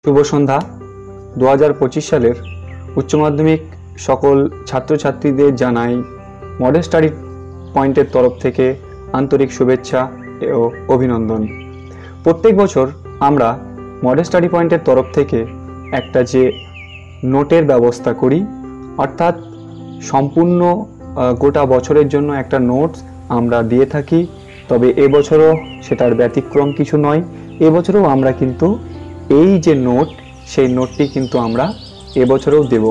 শুভ সন্ধ্যা। 2025 সালের উচ্চ মাধ্যমিক সকল ছাত্রছাত্রীদের জানাই মডেল স্টাডি পয়েন্টের তরফ থেকে আন্তরিক শুভেচ্ছা ও অভিনন্দন। প্রত্যেক বছর আমরা মডেল স্টাডি পয়েন্টের তরফ থেকে একটা যে নোটের ব্যবস্থা করি, অর্থাৎ সম্পূর্ণ গোটা বছরের জন্য একটা নোটস আমরা দিয়ে থাকি। তবে এবছরও সেটার ব্যতিক্রম কিছু নয়। এবছরও আমরা কিন্তু এই যে নোট, সেই নোটটি কিন্তু আমরা এবছরেও দেব।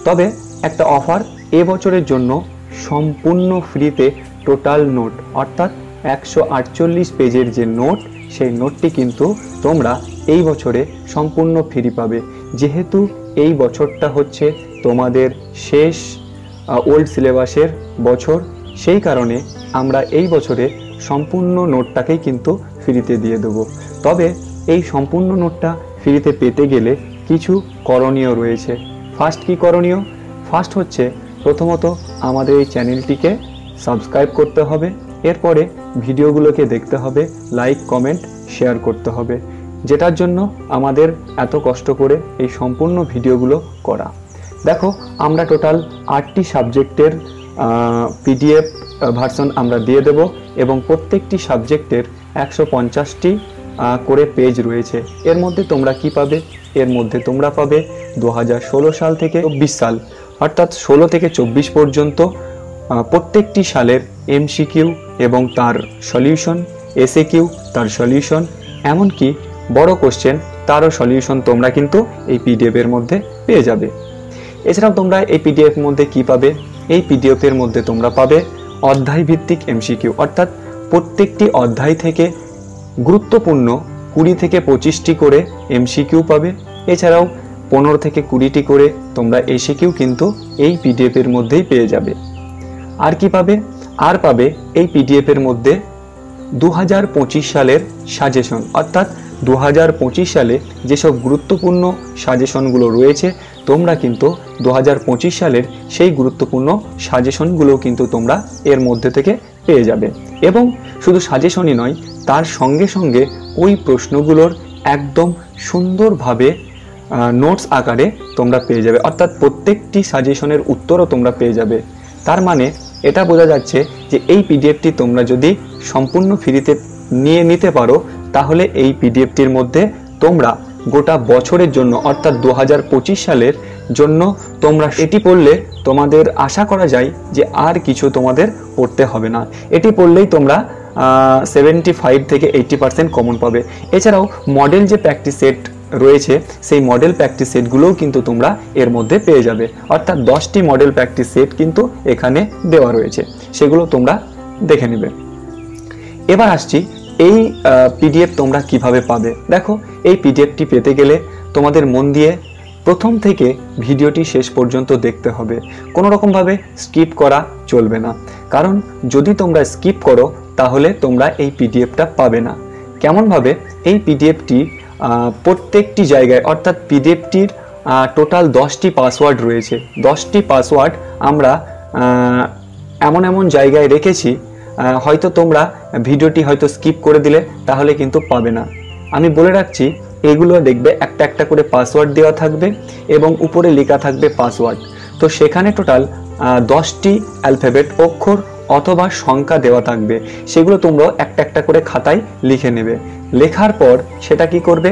তবে একটা অফার, এবছরের জন্য সম্পূর্ণ ফ্রিতে টোটাল নোট, অর্থাৎ 148 পেজের যে নোট, সেই নোটটি কিন্তু তোমরা এই বছরে সম্পূর্ণ ফ্রি পাবে। যেহেতু এই বছরটা হচ্ছে তোমাদের শেষ ওল্ড সিলেবাসের বছর, সেই কারণে আমরা এই বছরে সম্পূর্ণ নোটটাকেই কিন্তু ফ্রিতে দিয়ে দেবো। তবে এই সম্পূর্ণ নোটটা ফ্রিতে পেতে গেলে কিছু করণীয় রয়েছে। ফার্স্ট কি করণীয়? ফার্স্ট হচ্ছে প্রথমত আমাদের এই চ্যানেলটিকে সাবস্ক্রাইব করতে হবে, এরপরে ভিডিওগুলোকে দেখতে হবে, লাইক কমেন্ট শেয়ার করতে হবে, যেটার জন্য আমাদের এত কষ্ট করে এই সম্পূর্ণ ভিডিওগুলো করা। দেখো, আমরা টোটাল 8টি সাবজেক্টের পিডিএফ ভার্সন আমরা দিয়ে দেব এবং প্রত্যেকটি সাবজেক্টের 150টি করে পেজ রয়েছে। এর মধ্যে তোমরা কি পাবে? এর মধ্যে তোমরা পাবে 2016 সাল থেকে 24 সাল, অর্থাৎ 16 থেকে 24 পর্যন্ত প্রত্যেকটি সালের এমসিকিউ এবং তার সলিউশন, এসএকিউ তার সলিউশন, এমনকি বড় কোশ্চেন তারও সলিউশন তোমরা কিন্তু এই পিডিএফ এর মধ্যে পেয়ে যাবে। এছাড়াও তোমরা এই পিডিএফ এর মধ্যে কি পাবে? এই পিডিএফ এর মধ্যে তোমরা পাবে অধ্যায় ভিত্তিক এমসিকিউ, অর্থাৎ প্রত্যেকটি অধ্যায় থেকে গুরুত্বপূর্ণ 20 থেকে 25টি করে এমসিকিউ পাবে। এছাড়াও 15 থেকে 20টি করে তোমরা এসিকিউ কিন্তু এই পিডিএফ এর মধ্যেই পেয়ে যাবে। আর কি পাবে? আর পাবে এই পিডিএফ এর মধ্যে 2025 সালের সাজেশন, অর্থাৎ 2025 সালে যেসব গুরুত্বপূর্ণ সাজেশনগুলো রয়েছে, তোমরা কিন্তু 2025 সালের সেই গুরুত্বপূর্ণ সাজেশনগুলো কিন্তু তোমরা এর মধ্যে থেকে পেয়ে যাবে। এবং শুধু সাজেশনই নয়, তার সঙ্গে সঙ্গে ওই প্রশ্নগুলোর একদম সুন্দরভাবে নোটস আকারে তোমরা পেয়ে যাবে, অর্থাৎ প্রত্যেকটি সাজেশনের উত্তরও তোমরা পেয়ে যাবে। তার মানে এটা বোঝা যাচ্ছে যে এই পিডিএফটি তোমরা যদি সম্পূর্ণ ফ্রিতে নিতে পারো, তাহলে এই পিডিএফটির মধ্যে তোমরা গোটা বছরের জন্য, অর্থাৎ 2025 সালের জন্য তোমরা এটি পড়লে তোমাদের আশা করা যায় যে আর কিছু তোমাদের পড়তে হবে না। এটি পড়লেই তোমরা 75 থেকে 80% কমন পাবে। এছাড়াও মডেল যে প্র্যাকটিস সেট রয়েছে, সেই মডেল প্র্যাকটিস সেটগুলোও কিন্তু তোমরা এর মধ্যে পেয়ে যাবে, অর্থাৎ 10টি মডেল প্র্যাকটিস সেট কিন্তু এখানে দেওয়া রয়েছে, সেগুলো তোমরা দেখে নেবে। এবার আসছি এই পিডিএফ তোমরা কিভাবে পাবে। দেখো, এই পিডিএফটি পেতে গেলে তোমাদের মন দিয়ে প্রথম থেকে ভিডিওটি শেষ পর্যন্ত দেখতে হবে। কোনো রকমভাবে স্কিপ করা চলবে না, কারণ যদি তোমরা স্কিপ করো তাহলে তোমরা এই পিডিএফটা পাবে না। কেমনভাবে? এই পিডিএফটি প্রত্যেকটি জায়গায়, অর্থাৎ পিডিএফটির টোটাল 10টি পাসওয়ার্ড রয়েছে। 10টি পাসওয়ার্ড আমরা এমন এমন জায়গায় রেখেছি, হয়তো তোমরা ভিডিওটি হয়তো স্কিপ করে দিলে তাহলে কিন্তু পাবে না। আমি বলে রাখছি, এগুলো দেখবে একটা একটা করে পাসওয়ার্ড দেওয়া থাকবে এবং উপরে লেখা থাকবে পাসওয়ার্ড। তো সেখানে টোটাল 10টি অ্যালফাবেট, অক্ষর অথবা সংখ্যা দেওয়া থাকবে। সেগুলো তোমরা একটা একটা করে খাতায় লিখে নেবে। লেখার পর সেটা কি করবে?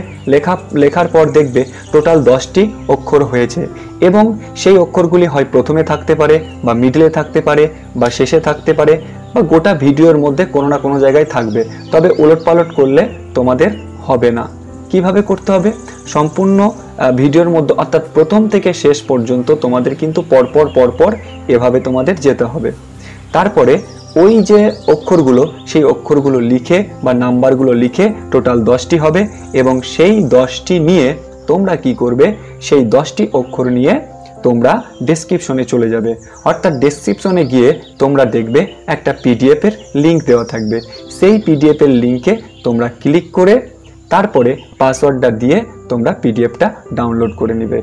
লেখার পর দেখবে টোটাল 10টি অক্ষর হয়েছে এবং সেই অক্ষরগুলি হয় প্রথমে থাকতে পারে, বা মিডলে থাকতে পারে, বা শেষে থাকতে পারে, বা গোটা ভিডিওর মধ্যে কোনো না কোনো জায়গায় থাকবে। তবে ওলটপালট করলে তোমাদের হবে না। কিভাবে করতে হবে? সম্পূর্ণ ভিডিওর মধ্যে, অর্থাৎ প্রথম থেকে শেষ পর্যন্ত তোমাদের কিন্তু পরপর এভাবে তোমাদের যেতে হবে। তারপরে ওই যে অক্ষরগুলো, সেই অক্ষরগুলো লিখে বা নাম্বারগুলো লিখে টোটাল 10টি হবে এবং সেই 10টি নিয়ে তোমরা কি করবে? সেই 10টি অক্ষর নিয়ে তোমরা ডেসক্রিপশনে চলে যাবে, অর্থাৎ ডেসক্রিপশনে গিয়ে তোমরা দেখবে একটা পিডিএফ এর লিঙ্ক দেওয়া থাকবে। সেই পিডিএফ এর লিঙ্কে তোমরা ক্লিক করে তারপরে পাসওয়ার্ডটা দিয়ে তোমরা পিডিএফটা ডাউনলোড করে নেবে।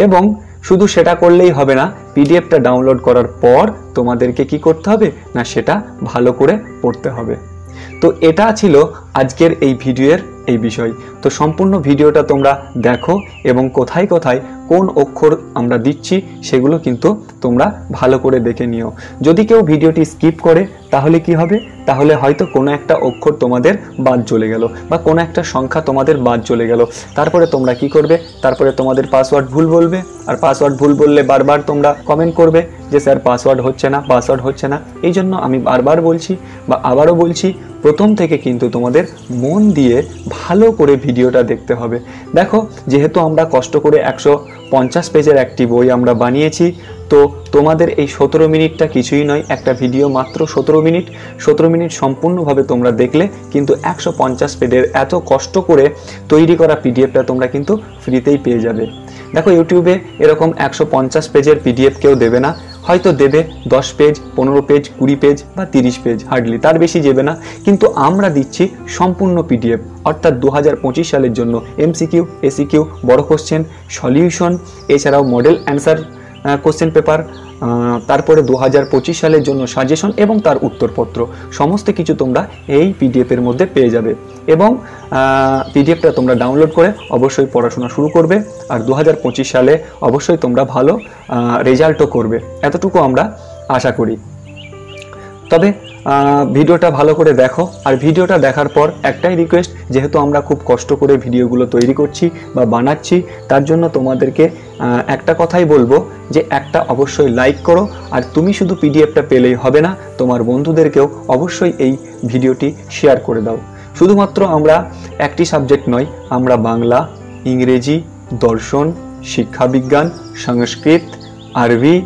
এবং শুধু সেটা করলেই হবে না, পিডিএফটা ডাউনলোড করার পর তোমাদেরকে কি করতে হবে না, সেটা ভালো করে পড়তে হবে। তো এটা ছিল আজকের এই ভিডিওর এই বিষয়। তো সম্পূর্ণ ভিডিওটা তোমরা দেখো এবং কোথায় কোথায় কোন অক্ষর আমরা দিচ্ছি সেগুলো কিন্তু তোমরা ভালো করে দেখে নিও। যদি কেউ ভিডিওটি স্কিপ করে তাহলে কি হবে, তাহলে হয়তো কোনো একটা অক্ষর তোমাদের বাদ চলে গেল বা কোনো একটা সংখ্যা তোমাদের বাদ চলে গেল। তারপরে তোমরা কি করবে, তারপরে তোমাদের পাসওয়ার্ড ভুল বলবে, আর পাসওয়ার্ড ভুল বললে বারবার তোমরা কমেন্ট করবে যে স্যার পাসওয়ার্ড হচ্ছে না। এই জন্য আমি বারবার বলছি বা আবারও বলছি, প্রথম থেকে কিন্তু তোমাদের মন দিয়ে ভালো করে ভিডিওটা দেখতে হবে। দেখো, যেহেতু আমরা কষ্ট করে 150 পেজের একটি বই আমরা বানিয়েছি, তো তোমাদের এই 17 মিনিটটা কিছুই নয়। একটা ভিডিও মাত্র 17 মিনিট সম্পূর্ণভাবে তোমরা দেখলে কিন্তু 150 পেজের এত কষ্ট করে তৈরি করা পিডিএফটা তোমরা কিন্তু ফ্রিতেই পেয়ে যাবে। দেখো, ইউটিউবে এরকম 150 পেজের পিডিএফ কেউ দেবে না, হয়তো দেবে 10 পেজ, 15 পেজ, 20 পেজ বা 30 পেজ, হার্ডলি তার বেশি দেবে না। কিন্তু আমরা দিচ্ছি সম্পূর্ণ পিডিএফ, অর্থাৎ 2025 সালের জন্য এমসিকিউ, এসিকিউ, বড় কোশ্চেন, সলিউশন, এছাড়াও মডেল অ্যান্সার কোশ্চেন পেপার, তারপরে 2025 সালের জন্য সাজেশন এবং তার উত্তরপত্র, সমস্ত কিছু তোমরা এই পিডিএফের মধ্যে পেয়ে যাবে। এবং পিডিএফটা তোমরা ডাউনলোড করে অবশ্যই পড়াশোনা শুরু করবে, আর 2025 সালে অবশ্যই তোমরা ভালো রেজাল্টও করবে, এতটুকু আমরা আশা করি। তবে ভিডিওটা ভালো করে দেখো, আর ভিডিওটা দেখার পর একটাই রিকোয়েস্ট, যেহেতু আমরা খুব কষ্ট করে ভিডিওগুলো তৈরি করছি বা বানাচ্ছি, তার জন্য তোমাদেরকে একটা কথাই বলবো যে একটা অবশ্যই লাইক করো। আর তুমি শুধু পিডিএফটা পেলেই হবে না, তোমার বন্ধুদেরকেও অবশ্যই এই ভিডিওটি শেয়ার করে দাও। শুধুমাত্র আমরা একটি সাবজেক্ট নয়, আমরা বাংলা, ইংরেজি, দর্শন, শিক্ষাবিজ্ঞান, সংস্কৃত, আরবি,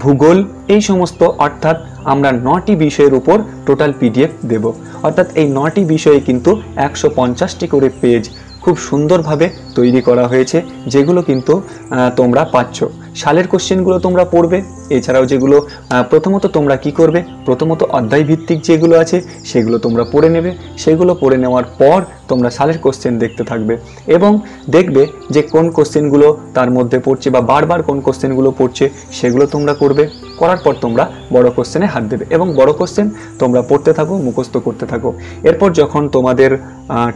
ভূগোল, এই সমস্ত, অর্থাৎ আমরা 9টি বিষয়ের উপর টোটাল পিডিএফ দেব। অর্থাৎ এই 9টি বিষয়ে কিন্তু 150টি করে পেজ খুব সুন্দরভাবে তৈরি করা হয়েছে, যেগুলো কিন্তু তোমরা পাচ্ছ। সালের কোশ্চেনগুলো তোমরা পড়বে, এছাড়াও যেগুলো প্রথমত তোমরা কি করবে, প্রথমত অধ্যায় ভিত্তিক যেগুলো আছে সেগুলো তোমরা পড়ে নেবে। সেগুলো পড়ে নেওয়ার পর তোমরা সালের কোশ্চেন দেখতে থাকবে এবং দেখবে যে কোন কোশ্চেনগুলো তার মধ্যে পড়ছে বা বারবার কোন কোশ্চেনগুলো পড়ছে, সেগুলো তোমরা করবে। করার পর তোমরা বড় কোশ্চেনে হাত দেবে এবং বড় কোশ্চেন তোমরা পড়তে থাকো, মুখস্থ করতে থাকো। এরপর যখন তোমাদের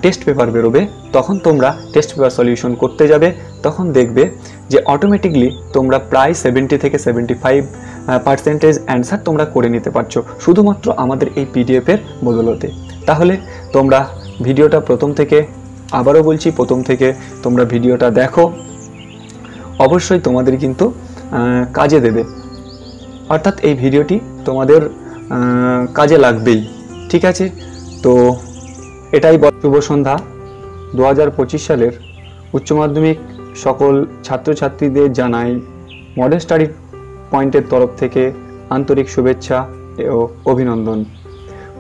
টেস্ট পেপার বেরোবে, তখন তোমরা টেস্ট পেপার সলিউশন করতে যাবে। তখন দেখবে যে অটোমেটিকলি তোমরা প্রায় 70 থেকে 75% অ্যান্সার তোমরা করে নিতে পারছো, শুধুমাত্র আমাদের এই পিডিএফের বদলতে। তাহলে তোমরা ভিডিওটা প্রথম থেকে, আবারও বলছি, প্রথম থেকে তোমরা ভিডিওটা দেখো, অবশ্যই তোমাদের কিন্তু কাজে দেবে, অর্থাৎ এই ভিডিওটি তোমাদের কাজে লাগবেই। ঠিক আছে, তো এটাই শুভ সন্ধ্যা। 2025 সালের উচ্চ মাধ্যমিক সকল ছাত্রছাত্রীদের জানাই মডেল স্টাডি পয়েন্টের তরফ থেকে আন্তরিক শুভেচ্ছা ও অভিনন্দন।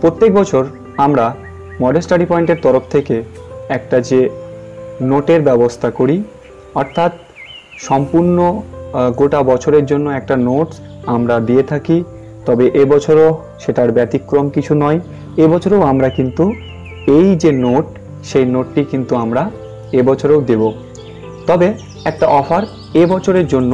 প্রত্যেক বছর আমরা মডেল স্টাডি পয়েন্টের তরফ থেকে একটা যে নোটের ব্যবস্থা করি, অর্থাৎ সম্পূর্ণ গোটা বছরের জন্য একটা নোটস আমরা দিয়ে থাকি। তবে এবছরও সেটার ব্যতিক্রম কিছু নয়। এবছরও আমরা কিন্তু এই যে নোট, সেই নোটটি কিন্তু আমরা এবছরেও দেব। তবে একটা অফার, এবছরের জন্য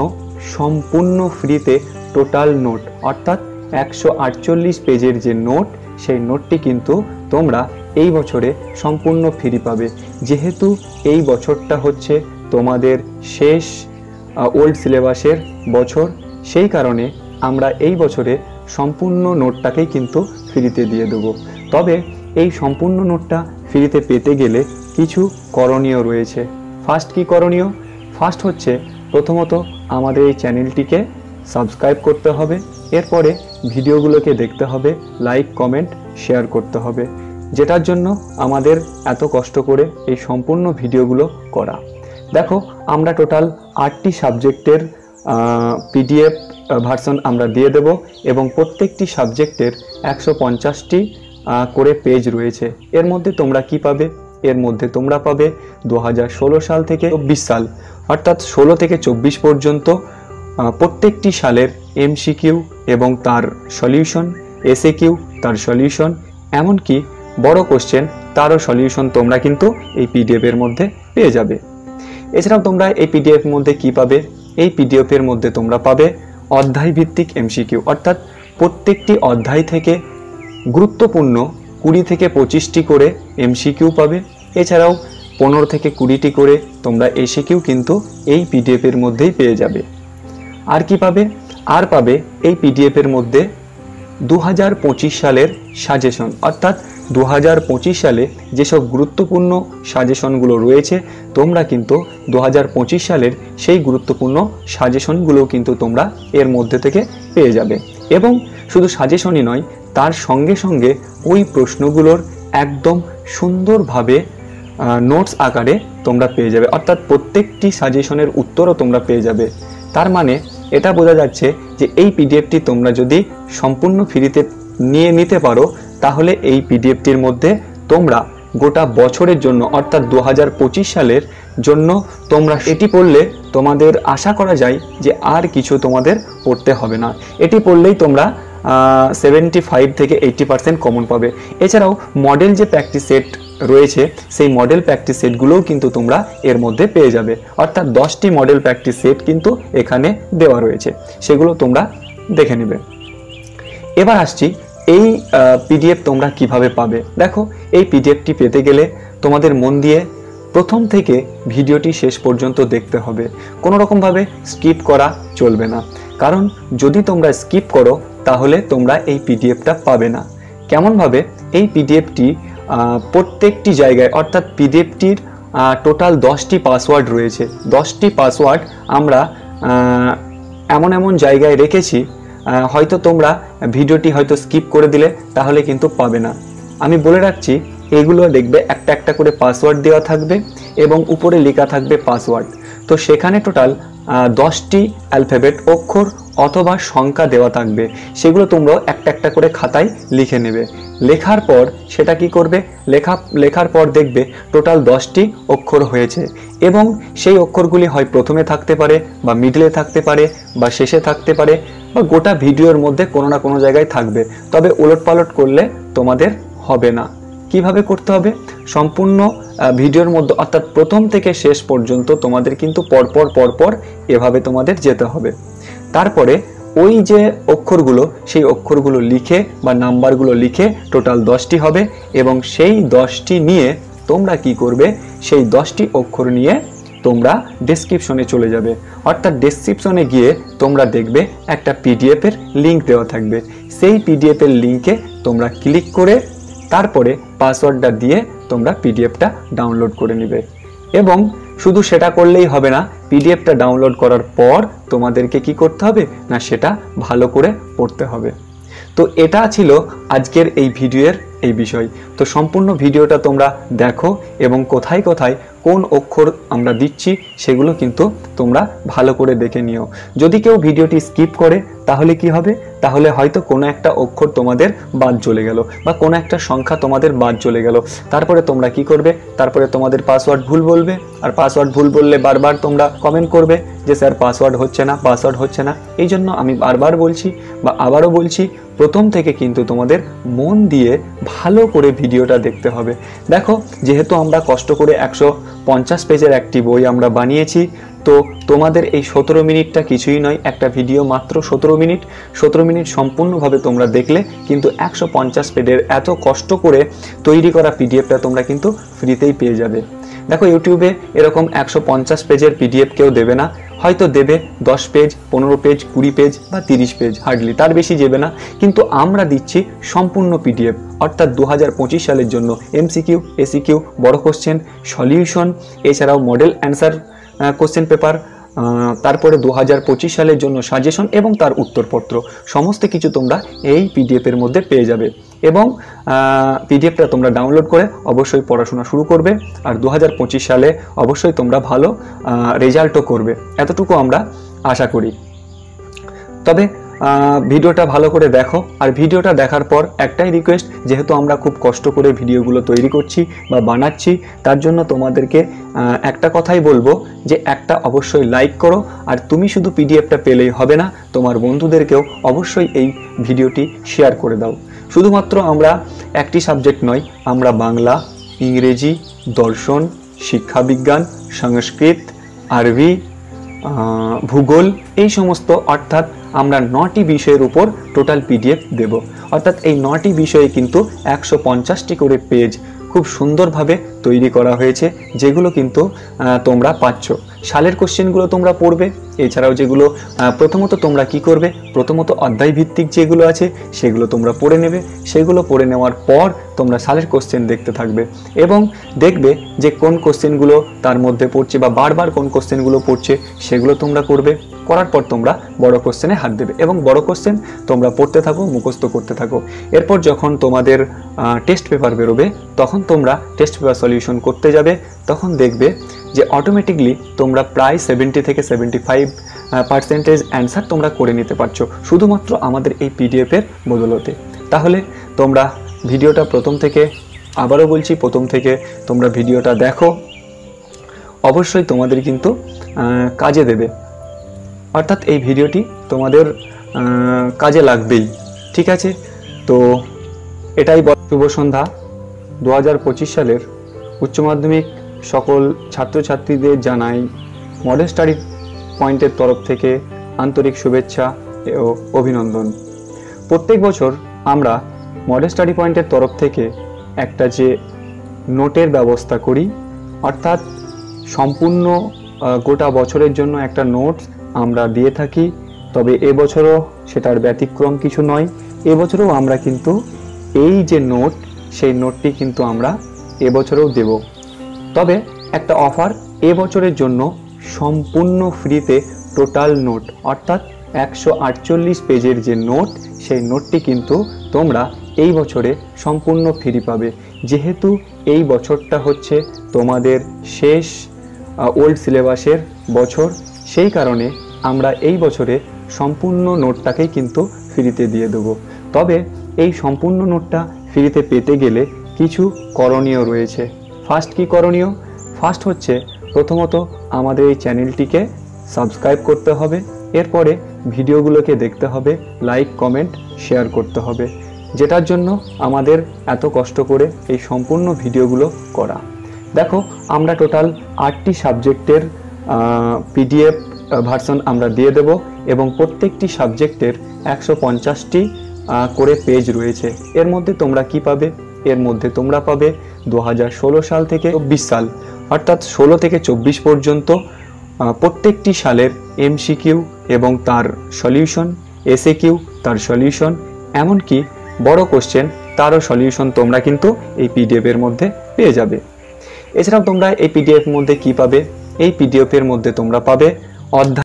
সম্পূর্ণ ফ্রিতে টোটাল নোট, অর্থাৎ 148 পেজের যে নোট, সেই নোটটি কিন্তু তোমরা এই বছরে সম্পূর্ণ ফ্রি পাবে। যেহেতু এই বছরটা হচ্ছে তোমাদের শেষ ওল্ড সিলেবাসের বছর, সেই কারণে আমরা এই বছরে সম্পূর্ণ নোটটাকেই কিন্তু ফ্রিতে দিয়ে দেব। তবে এই সম্পূর্ণ নোটটা ফ্রিতে পেতে গেলে কিছু করণীয় রয়েছে। ফার্স্ট কি করণীয়? ফার্স্ট হচ্ছে প্রথমত আমাদের এই চ্যানেলটিকে সাবস্ক্রাইব করতে হবে, এরপরে ভিডিওগুলোকে দেখতে হবে, লাইক, কমেন্ট, শেয়ার করতে হবে, যেটার জন্য আমাদের এত কষ্ট করে এই সম্পূর্ণ ভিডিওগুলো করা। দেখো, আমরা টোটাল 8টি সাবজেক্টের পিডিএফ ভার্সন আমরা দিয়ে দেব এবং প্রত্যেকটি সাবজেক্টের 150টি করে পেজ রয়েছে। এর মধ্যে তোমরা কি পাবে? এর মধ্যে তোমরা পাবে 2016 সাল থেকে 24 সাল, অর্থাৎ 16 থেকে 24 পর্যন্ত প্রত্যেকটি সালের এমসিকিউ এবং তার সলিউশন, এসএকিউ তার সলিউশন, এমনকি বড় কোশ্চেন তারও সলিউশন তোমরা কিন্তু এই পিডিএফের মধ্যে পেয়ে যাবে। এছাড়াও তোমরা এই পিডিএফ এর মধ্যে কি পাবে? এই পিডিএফ এর মধ্যে তোমরা পাবে অধ্যায় ভিত্তিক এমসিকিউ, অর্থাৎ প্রত্যেকটি অধ্যায় থেকে গুরুত্বপূর্ণ 20 থেকে 25টি করে এমসিকিউ পাবে, এছাড়াও 15 থেকে 20টি করে তোমরা এসিকিউ কিন্তু এই পিডিএফের মধ্যেই পেয়ে যাবে। আর কি পাবে? আর পাবে এই পিডিএফের মধ্যে 2025 সালের সাজেশন, অর্থাৎ 2025 সালে যেসব গুরুত্বপূর্ণ সাজেশনগুলো রয়েছে তোমরা কিন্তু 2025 সালের সেই গুরুত্বপূর্ণ সাজেশনগুলো কিন্তু তোমরা এর মধ্যে থেকে পেয়ে যাবে। এবং শুধু সাজেশনই নয়, তার সঙ্গে সঙ্গে ওই প্রশ্নগুলোর একদম সুন্দরভাবে নোটস আকারে তোমরা পেয়ে যাবে, অর্থাৎ প্রত্যেকটি সাজেশনের উত্তরও তোমরা পেয়ে যাবে। তার মানে এটা বোঝা যাচ্ছে যে এই পিডিএফটি তোমরা যদি সম্পূর্ণ ফ্রিতে নিতে পারো তাহলে এই পিডিএফটির মধ্যে তোমরা গোটা বছরের জন্য অর্থাৎ 2025 সালের জন্য তোমরা এটি পড়লে তোমাদের আশা করা যায় যে আর কিছু তোমাদের পড়তে হবে না। এটি পড়লেই তোমরা 75 থেকে 80% কমন পাবে। এছাড়াও মডেল যে প্র্যাকটিস সেট রয়েছে সেই মডেল প্র্যাকটিস সেটগুলোও কিন্তু তোমরা এর মধ্যে পেয়ে যাবে, অর্থাৎ 10টি মডেল প্র্যাকটিস সেট কিন্তু এখানে দেওয়া রয়েছে, সেগুলো তোমরা দেখে নেবে। এবার আসছি এই পিডিএফ তোমরা কিভাবে পাবে। দেখো, এই পিডিএফটি পেতে গেলে তোমাদের মন দিয়ে প্রথম থেকে ভিডিওটি শেষ পর্যন্ত দেখতে হবে, কোনো রকমভাবে স্কিপ করা চলবে না, কারণ যদি তোমরা স্কিপ করো তাহলে তোমরা এই পিডিএফটা পাবে না। কেমনভাবে? এই পিডিএফটি প্রত্যেকটি জায়গায়, অর্থাৎ পিডিএফটির টোটাল 10টি পাসওয়ার্ড রয়েছে। 10টি পাসওয়ার্ড আমরা এমন এমন জায়গায় রেখেছি, হয়তো তোমরা ভিডিওটি হয়তো স্কিপ করে দিলে তাহলে কিন্তু পাবে না। আমি বলে রাখছি, এগুলো দেখবে একটা একটা করে পাসওয়ার্ড দেওয়া থাকবে এবং উপরে লেখা থাকবে পাসওয়ার্ড। তো সেখানে টোটাল 10টি অ্যালফাবেট, অক্ষর অথবা সংখ্যা দেওয়া থাকবে, সেগুলো তোমরা একটা একটা করে খাতায় লিখে নেবে। লেখার পর সেটা কি করবে? লেখার পর দেখবে টোটাল 10টি অক্ষর হয়েছে এবং সেই অক্ষরগুলি হয় প্রথমে থাকতে পারে বা মিডলে থাকতে পারে বা শেষে থাকতে পারে বা গোটা ভিডিওর মধ্যে কোনো না কোনো জায়গায় থাকবে, তবে ওলটপালট করলে তোমাদের হবে না। কিভাবে করতে হবে? সম্পূর্ণ ভিডিওর মধ্যে, অর্থাৎ প্রথম থেকে শেষ পর্যন্ত তোমাদের কিন্তু পরপর এভাবে তোমাদের যেতে হবে। তারপরে ওই যে অক্ষরগুলো, সেই অক্ষরগুলো লিখে বা নাম্বারগুলো লিখে টোটাল 10টি হবে এবং সেই 10টি নিয়ে তোমরা কি করবে? সেই 10টি অক্ষর নিয়ে তোমরা ডেসক্রিপশনে চলে যাবে, অর্থাৎ ডেসক্রিপশনে গিয়ে তোমরা দেখবে একটা পিডিএফের লিঙ্ক দেওয়া থাকবে। সেই পিডিএফের লিঙ্কে তোমরা ক্লিক করে তারপরে পাসওয়ার্ডটা দিয়ে তোমরা পিডিএফটা ডাউনলোড করে নেবে। এবং শুধু সেটা করলেই হবে না, পিডিএফটা ডাউনলোড করার পর তোমাদেরকে কি করতে হবে না, সেটা ভালো করে পড়তে হবে। তো এটা ছিল আজকের এই ভিডিওর এই বিষয়। তো সম্পূর্ণ ভিডিওটা তোমরা দেখো এবং কোথায় কোথায় কোন অক্ষর আমরা দিচ্ছি সেগুলো কিন্তু তোমরা ভালো করে দেখে নিও। যদি কেউ ভিডিওটি স্কিপ করে তাহলে কি হবে? তাহলে হয়তো কোনো একটা অক্ষর তোমাদের বাদ চলে গেল বা কোনো একটা সংখ্যা তোমাদের বাদ চলে গেল। তারপরে তোমরা কি করবে? তারপরে তোমাদের পাসওয়ার্ড ভুল বলবে, আর পাসওয়ার্ড ভুল বললে বারবার তোমরা কমেন্ট করবে যে স্যার পাসওয়ার্ড হচ্ছে না। এই জন্য আমি বারবার বলছি বা আবারও বলছি, প্রথম থেকে কিন্তু তোমাদের মন দিয়ে ভালো করে ভিডিওটা দেখতে হবে। দেখো, যেহেতু আমরা কষ্ট করে 150 পেজের একটি বই আমরা বানিয়েছি, তো তোমাদের এই 17 মিনিটটা কিছুই নয়, একটা ভিডিও মাত্র 17 মিনিট সম্পূর্ণভাবে তোমরা দেখলে কিন্তু 150 পেজের এত কষ্ট করে তৈরি করা পিডিএফটা তোমরা কিন্তু ফ্রিতেই পেয়ে যাবে। দেখো, ইউটিউবে এরকম 150 পেজের পিডিএফ কেউ দেবে না, হয়তো দেবে 10 পেজ, 15 পেজ, 20 পেজ বা 30 পেজ, হার্ডলি তার বেশি দেবে না। কিন্তু আমরা দিচ্ছি সম্পূর্ণ পিডিএফ, অর্থাৎ 2025 সালের জন্য এমসিকিউ, এসিকিউ, বড় কোশ্চেন, সলিউশন, এছাড়াও মডেল অ্যান্সার কোশ্চেন পেপার, তারপরে 2025 সালের জন্য সাজেশন এবং তার উত্তরপত্র, সমস্ত কিছু তোমরা এই পিডিএফের মধ্যে পেয়ে যাবে। এবং পিডিএফটা তোমরা ডাউনলোড করে অবশ্যই পড়াশোনা শুরু করবে, আর 2025 সালে অবশ্যই তোমরা ভালো রেজাল্টও করবে, এতটুকু আমরা আশা করি। তবে ভিডিওটা ভালো করে দেখো, আর ভিডিওটা দেখার পর একটাই রিকোয়েস্ট, যেহেতু আমরা খুব কষ্ট করে ভিডিওগুলো তৈরি করছি বা বানাচ্ছি, তার জন্য তোমাদেরকে একটা কথাই বলবো যে একটা অবশ্যই লাইক করো। আর তুমি শুধু পিডিএফটা পেলেই হবে না, তোমার বন্ধুদেরকেও অবশ্যই এই ভিডিওটি শেয়ার করে দাও। শুধুমাত্র আমরা একটি সাবজেক্ট নয়, আমরা বাংলা, ইংরেজি, দর্শন, শিক্ষাবিজ্ঞান, সংস্কৃত, আরবি, ভূগোল, এই সমস্ত, অর্থাৎ আমরা 9টি বিষয়ের উপর টোটাল পিডিএফ দেব। অর্থাৎ এই 9টি বিষয়ে কিন্তু 150টি করে পেজ খুব সুন্দরভাবে তৈরি করা হয়েছে, যেগুলো কিন্তু তোমরা পাচ্ছ। সালের কোশ্চেনগুলো তোমরা পড়বে, এছাড়াও যেগুলো প্রথমত তোমরা কি করবে, প্রথমত অধ্যায় ভিত্তিক যেগুলো আছে সেগুলো তোমরা পড়ে নেবে। সেগুলো পড়ে নেওয়ার পর তোমরা সালের কোশ্চেন দেখতে থাকবে এবং দেখবে যে কোন কোশ্চেনগুলো তার মধ্যে পড়ছে বা বারবার কোন কোশ্চেনগুলো পড়ছে, সেগুলো তোমরা করবে। করার পর তোমরা বড় কোশ্চেনে হাত দেবে এবং বড় কোশ্চেন তোমরা পড়তে থাকো, মুখস্থ করতে থাকো। এরপর যখন তোমাদের টেস্ট পেপার বেরোবে তখন তোমরা টেস্ট পেপার সলিউশন করতে যাবে। তখন দেখবে যে অটোমেটিকলি তোমরা প্রায় 70 থেকে 75% অ্যান্সার তোমরা করে নিতে পারছো শুধুমাত্র আমাদের এই পিডিএফের বদলতে। তাহলে তোমরা ভিডিওটা প্রথম থেকে, আবারও বলছি, প্রথম থেকে তোমরা ভিডিওটা দেখো, অবশ্যই তোমাদের কিন্তু কাজে দেবে। অর্থাৎ এই ভিডিওটি তোমাদের কাজে লাগবেই, ঠিক আছে? তো এটাই শুভ সন্ধ্যা। 2025 সালের উচ্চ মাধ্যমিক সকল ছাত্রছাত্রীদের জানাই মডেল স্টাডি পয়েন্টের তরফ থেকে আন্তরিক শুভেচ্ছা ও অভিনন্দন। প্রত্যেক বছর আমরা মডেল স্টাডি পয়েন্টের তরফ থেকে একটা যে নোটের ব্যবস্থা করি, অর্থাৎ সম্পূর্ণ গোটা বছরের জন্য একটা নোটস আমরা দিয়ে থাকি। তবে এবছরও সেটার ব্যতিক্রম কিছু নয়। এবছরও আমরা কিন্তু এই যে নোট, সেই নোটটি কিন্তু আমরা এবছরেও দেব। তবে একটা অফার, এবছরের জন্য সম্পূর্ণ ফ্রিতে টোটাল নোট, অর্থাৎ 148 পেজের যে নোট, সেই নোটটি কিন্তু তোমরা এই বছরে সম্পূর্ণ ফ্রি পাবে। যেহেতু এই বছরটা হচ্ছে তোমাদের শেষ ওল্ড সিলেবাসের বছর, সেই কারণে আমরা এই বছরে সম্পূর্ণ নোটটাকেই কিন্তু ফ্রিতে দিয়ে দেবো। তবে এই সম্পূর্ণ নোটটা ফ্রিতে পেতে গেলে কিছু করণীয় রয়েছে। ফার্স্ট কি করণীয়? ফার্স্ট হচ্ছে প্রথমত আমাদের এই চ্যানেলটিকে সাবস্ক্রাইব করতে হবে, এরপরে ভিডিওগুলোকে দেখতে হবে, লাইক, কমেন্ট, শেয়ার করতে হবে, যেটার জন্য আমাদের এত কষ্ট করে এই সম্পূর্ণ ভিডিওগুলো করা। দেখো, আমরা টোটাল 8টি সাবজেক্টের পিডিএফ ভার্সন আমরা দিয়ে দেব এবং প্রত্যেকটি সাবজেক্টের 150টি করে পেজ রয়েছে। এর মধ্যে তোমরা কি পাবে? এর মধ্যে তোমরা পাবে 2016 সাল থেকে 24 সাল, অর্থাৎ 16 থেকে 24 পর্যন্ত প্রত্যেকটি সালের এমসিকিউ এবং তার সলিউশন, এসএকিউ তার সলিউশন, এমনকি বড় কোশ্চেন তারও সলিউশন তোমরা কিন্তু এই পিডিএফ এর মধ্যে পেয়ে যাবে। এছাড়াও তোমরা এই পিডিএফ এর মধ্যে কি পাবে? এই পিডিএফ এর মধ্যে তোমরা পাবে অধ্যায়